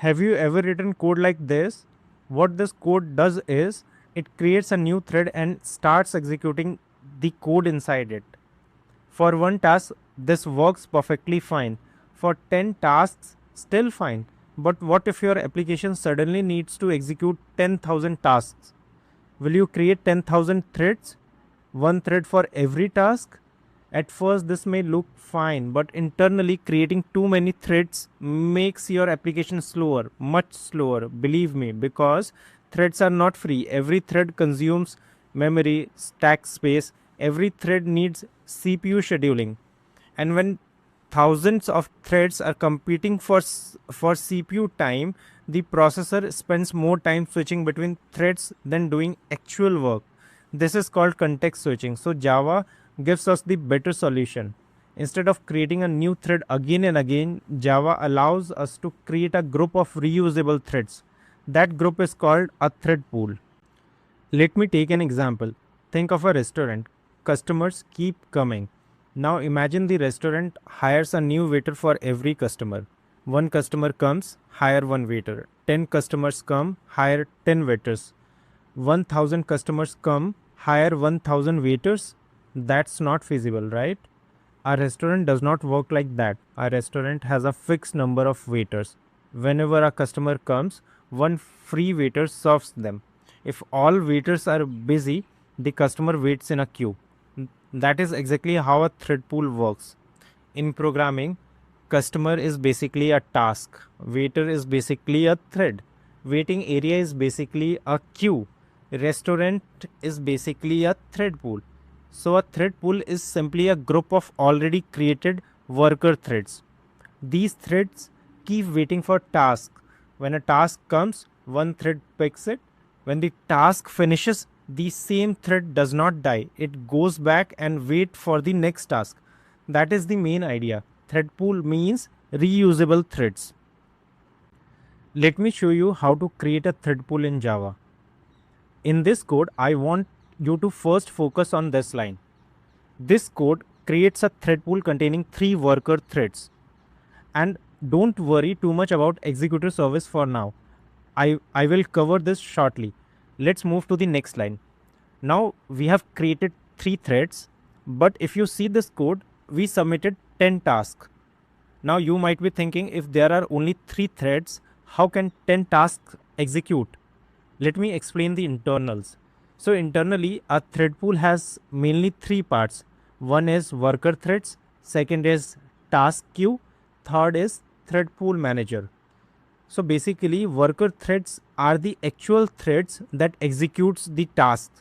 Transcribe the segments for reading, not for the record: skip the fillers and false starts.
Have you ever written code like this? What this code does is it creates a new thread and starts executing the code inside it. For one task, this works perfectly fine. For 10 tasks, still fine. But what if your application suddenly needs to execute 10,000 tasks? Will you create 10,000 threads? One thread for every task? At first, this may look fine, but internally, creating too many threads makes your application slower, much slower, believe me, because threads are not free. Every thread consumes memory, stack space, every thread needs CPU scheduling. And when thousands of threads are competing for CPU time, the processor spends more time switching between threads than doing actual work. This is called context switching. So Java gives us the better solution. Instead of creating a new thread again and again, Java allows us to create a group of reusable threads. That group is called a thread pool. Let me take an example. Think of a restaurant. Customers keep coming. Now imagine the restaurant hires a new waiter for every customer. One customer comes, hire one waiter. 10 customers come, hire 10 waiters. 1000 customers come, hire 1000 waiters. That's not feasible, right? A restaurant does not work like that. A restaurant has a fixed number of waiters. Whenever a customer comes, one free waiter serves them. If all waiters are busy, the customer waits in a queue. That is exactly how a thread pool works. In programming, customer is basically a task, waiter is basically a thread, waiting area is basically a queue, restaurant is basically a thread pool. So a thread pool is simply a group of already created worker threads. These threads keep waiting for task. When a task comes, one thread picks it. When the task finishes, the same thread does not die. It goes back and wait for the next task. That is the main idea. Thread pool means reusable threads. Let me show you how to create a thread pool in Java. In this code, I want you to first focus on this line. This code creates a thread pool containing 3 worker threads. And don't worry too much about executor service for now. I will cover this shortly. Let's move to the next line. Now we have created 3 threads, but if you see this code, we submitted 10 tasks. Now you might be thinking, if there are only 3 threads, how can 10 tasks execute? Let me explain the internals. So internally, a thread pool has mainly 3 parts. One is worker threads, second is task queue, third is thread pool manager. So basically, worker threads are the actual threads that executes the task.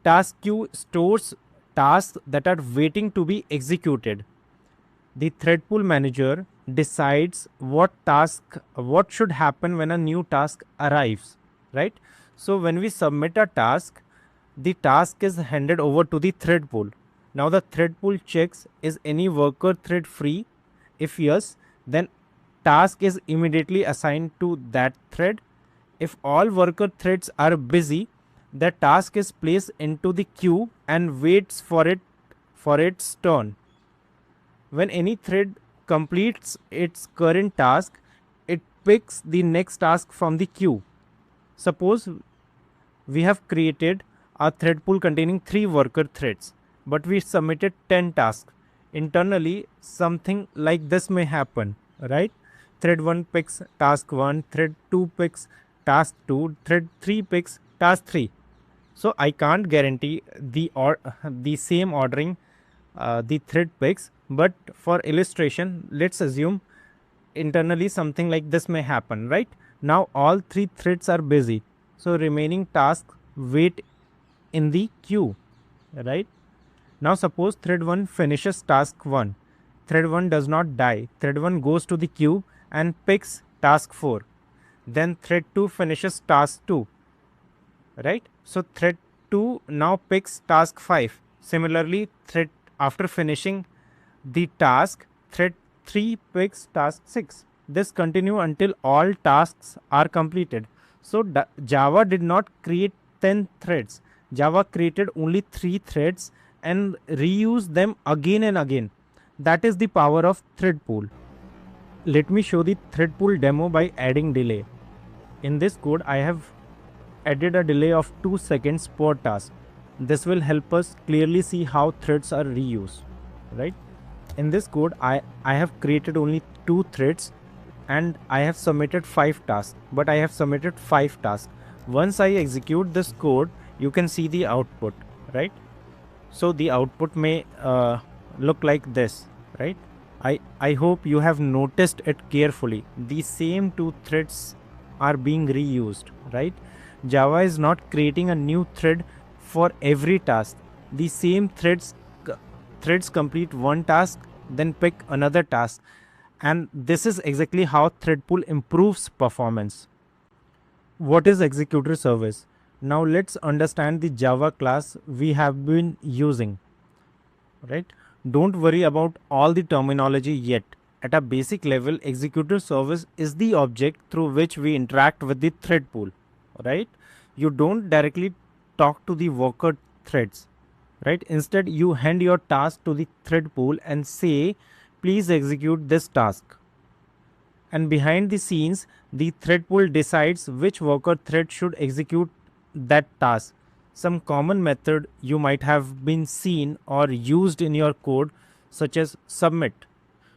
Task queue stores tasks that are waiting to be executed. The thread pool manager decides what should happen when a new task arrives, right? So when we submit a task, the task is handed over to the thread pool. Now the thread pool checks, is any worker thread free? If yes, then task is immediately assigned to that thread. If all worker threads are busy, the task is placed into the queue and waits for its turn. When any thread completes its current task, it picks the next task from the queue. Suppose we have created a thread pool containing 3 worker threads, but we submitted 10 tasks. Internally, something like this may happen, right? Thread 1 picks task 1, thread 2 picks task 2, thread 3 picks task 3. So I can't guarantee the same ordering the thread picks, but for illustration, let's assume internally something like this may happen, right? Now all 3 threads are busy, so remaining tasks wait in the queue, right? Now suppose thread 1 finishes task 1. Thread 1 does not die. Thread 1 goes to the queue and picks task 4. Then thread 2 finishes task 2, right? So thread 2 now picks task 5. Similarly, after finishing the task, thread 3 picks task 6. This continue until all tasks are completed. So Java did not create 10 threads. Java created only 3 threads and reused them again and again. That is the power of thread pool. let me show the thread pool demo by adding delay. In this code, I have added a delay of 2 seconds per task. This will help us clearly see how threads are reused, right? In this code, I have created only 2 threads and I have submitted 5 tasks, but I have submitted 5 tasks. Once I execute this code, you can see the output, right? So the output may look like this, right? I hope you have noticed it carefully. The same 2 threads are being reused, right? Java is not creating a new thread for every task. The same threads complete one task, then pick another task. And this is exactly how thread pool improves performance. What is executor service? Now let's understand the Java class we have been using, right? Don't worry about all the terminology yet. At a basic level, executor service is the object through which we interact with the thread pool, right? You don't directly talk to the worker threads, right? Instead, you hand your task to the thread pool and say, please execute this task. And behind the scenes, the thread pool decides which worker thread should execute that task. Some common method you might have been seen or used in your code, such as submit.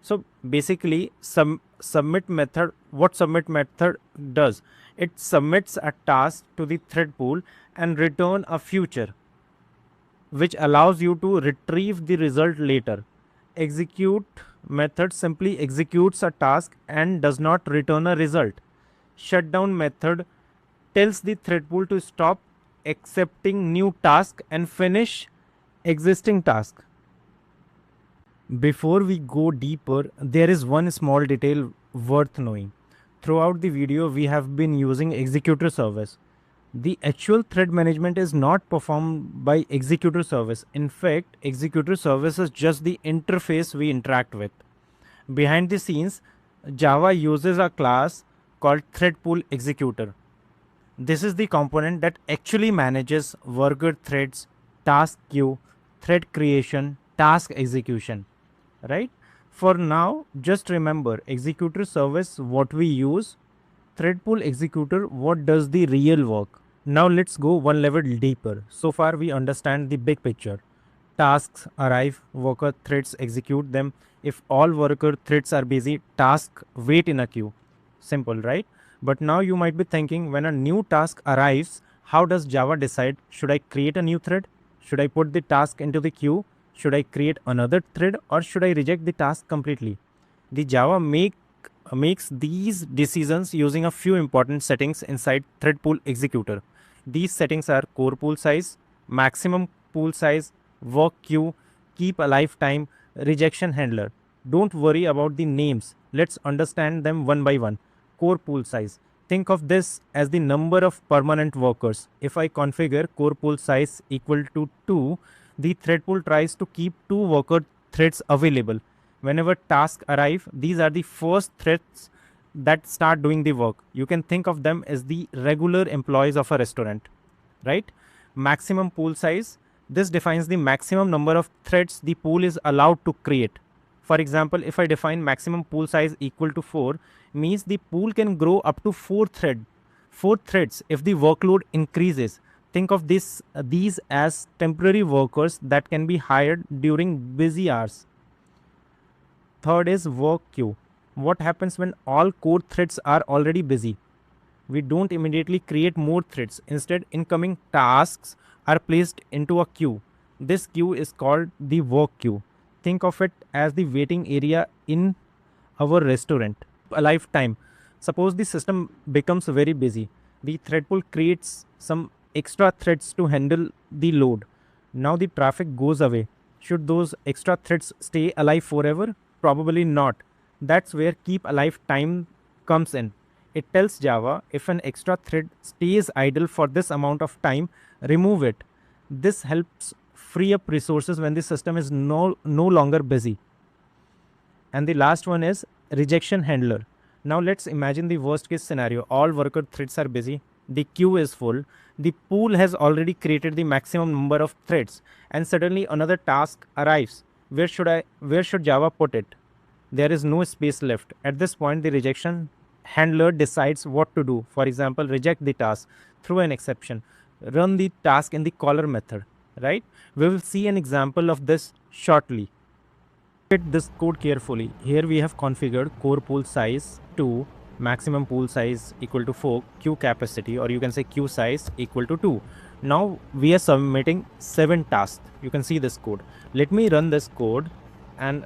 So basically, submit method, what submit method does, it submits a task to the thread pool and return a future, which allows you to retrieve the result later. Execute method simply executes a task and does not return a result. Shutdown method tells the thread pool to stop accepting new task and finish existing task. Before we go deeper, there is one small detail worth knowing. Throughout the video, we have been using executor service. The actual thread management is not performed by executor service. In fact, executor service is just the interface we interact with. Behind the scenes, Java uses a class called ThreadPoolExecutor. This is the component that actually manages worker threads, task queue, thread creation, task execution, right? For now, just remember executor service, what we use, ThreadPoolExecutor, what does the real work. Now let's go one level deeper. So far we understand the big picture. Tasks arrive, worker threads execute them. If all worker threads are busy, tasks wait in a queue. Simple, right? But now you might be thinking, when a new task arrives, how does Java decide, should I create a new thread? Should I put the task into the queue? Should I create another thread, or should I reject the task completely? The Java makes these decisions using a few important settings inside ThreadPoolExecutor. These settings are corePoolSize, maximumPoolSize, work queue, keepAliveTime, rejection handler. Don't worry about the names. Let's understand them one by one. corePoolSize. Think of this as the number of permanent workers. If I configure corePoolSize equal to 2, the thread pool tries to keep 2 worker threads available. Whenever tasks arrive, these are the first threads that start doing the work. You can think of them as the regular employees of a restaurant, right? Maximum pool size. This defines the maximum number of threads the pool is allowed to create. For example, if I define maximum pool size equal to 4, means the pool can grow up to 4 threads if the workload increases. Think of these as temporary workers that can be hired during busy hours. Third is work queue. What happens when all core threads are already busy? We don't immediately create more threads. Instead, incoming tasks are placed into a queue. This queue is called the work queue. Think of it as the waiting area in our restaurant. Alive time. Suppose the system becomes very busy. The thread pool creates some extra threads to handle the load. Now the traffic goes away. Should those extra threads stay alive forever? Probably not. That's where keepAliveTime comes in. It tells Java, if an extra thread stays idle for this amount of time, remove it. This helps free up resources when the system is no longer busy. And the last one is rejection handler. Now let's imagine the worst case scenario. All worker threads are busy. The queue is full. The pool has already created the maximum number of threads, and suddenly another task arrives. Where should Java put it? there is no space left. At this point, the rejection handler decides what to do. For example, reject the task, throw an exception, run the task in the caller method, right? We will see an example of this shortly. Look at this code carefully. Here we have configured corePoolSize to maximum pool size equal to 4, queue capacity, or you can say queue size equal to 2. Now we are submitting 7 tasks. You can see this code. Let me run this code, and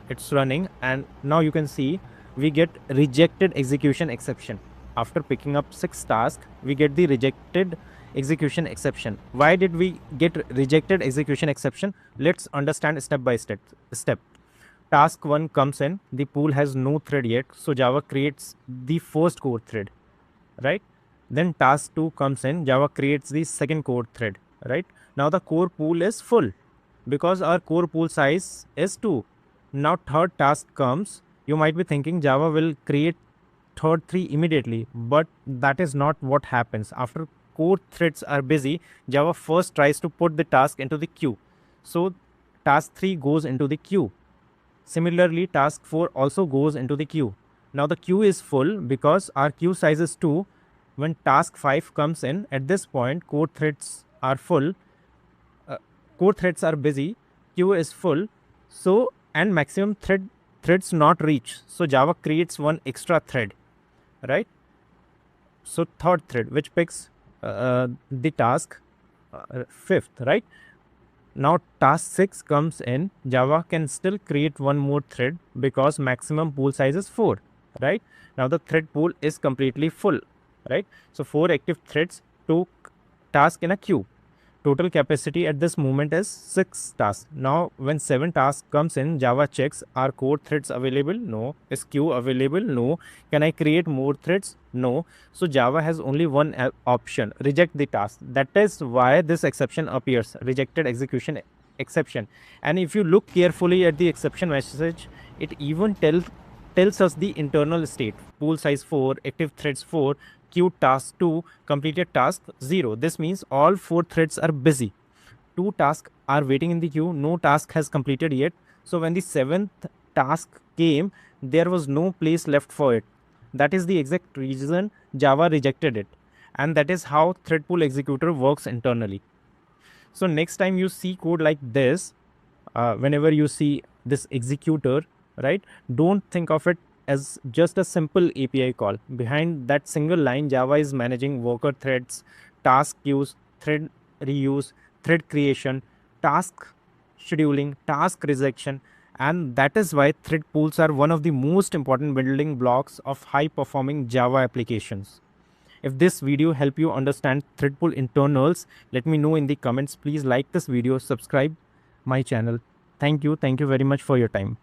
it's running, and now you can see we get rejected execution exception. After picking up 6 tasks, we get the rejected execution exception. Why did we get rejected execution exception? Let's understand step by step. Task 1 comes in, the pool has no thread yet, so Java creates the first core thread, right? Then task 2 comes in, Java creates the second core thread, right? Now the core pool is full because our core pool size is 2. Now third task comes. You might be thinking Java will create third 3 immediately, but that is not what happens. After core threads are busy, Java first tries to put the task into the queue. So task 3 goes into the queue. Similarly, task 4 also goes into the queue. Now the queue is full because our queue size is 2. When task 5 comes in, at this point core threads are full, core threads are busy, queue is full, so and maximum threads not reach. So Java creates one extra thread, right? So third thread, which picks the task 5th, right? Now task 6 comes in, Java can still create one more thread because maximum pool size is 4, right? Now the thread pool is completely full, right? So 4 active threads, 2 tasks in a queue. Total capacity at this moment is 6 tasks. Now when 7 tasks comes in, Java checks, are core threads available? No. Is queue available? No. Can I create more threads? No. So Java has only one option, reject the task. That is why this exception appears, rejected execution exception. And if you look carefully at the exception message, it even tells us the internal state, pool size 4, active threads 4, queue task 2, completed task 0. This means all 4 threads are busy. 2 tasks are waiting in the queue. No task has completed yet. So when the 7th task came, there was no place left for it. That is the exact reason Java rejected it. And that is how ThreadPoolExecutor works internally. So next time you see code like this, whenever you see this executor, right, don't think of it as just a simple API call. Behind that single line, Java is managing worker threads, task queues, thread reuse, thread creation, task scheduling, task rejection, and that is why thread pools are one of the most important building blocks of high-performing Java applications. If this video helped you understand thread pool internals, let me know in the comments. Please like this video, subscribe my channel. Thank you very much for your time.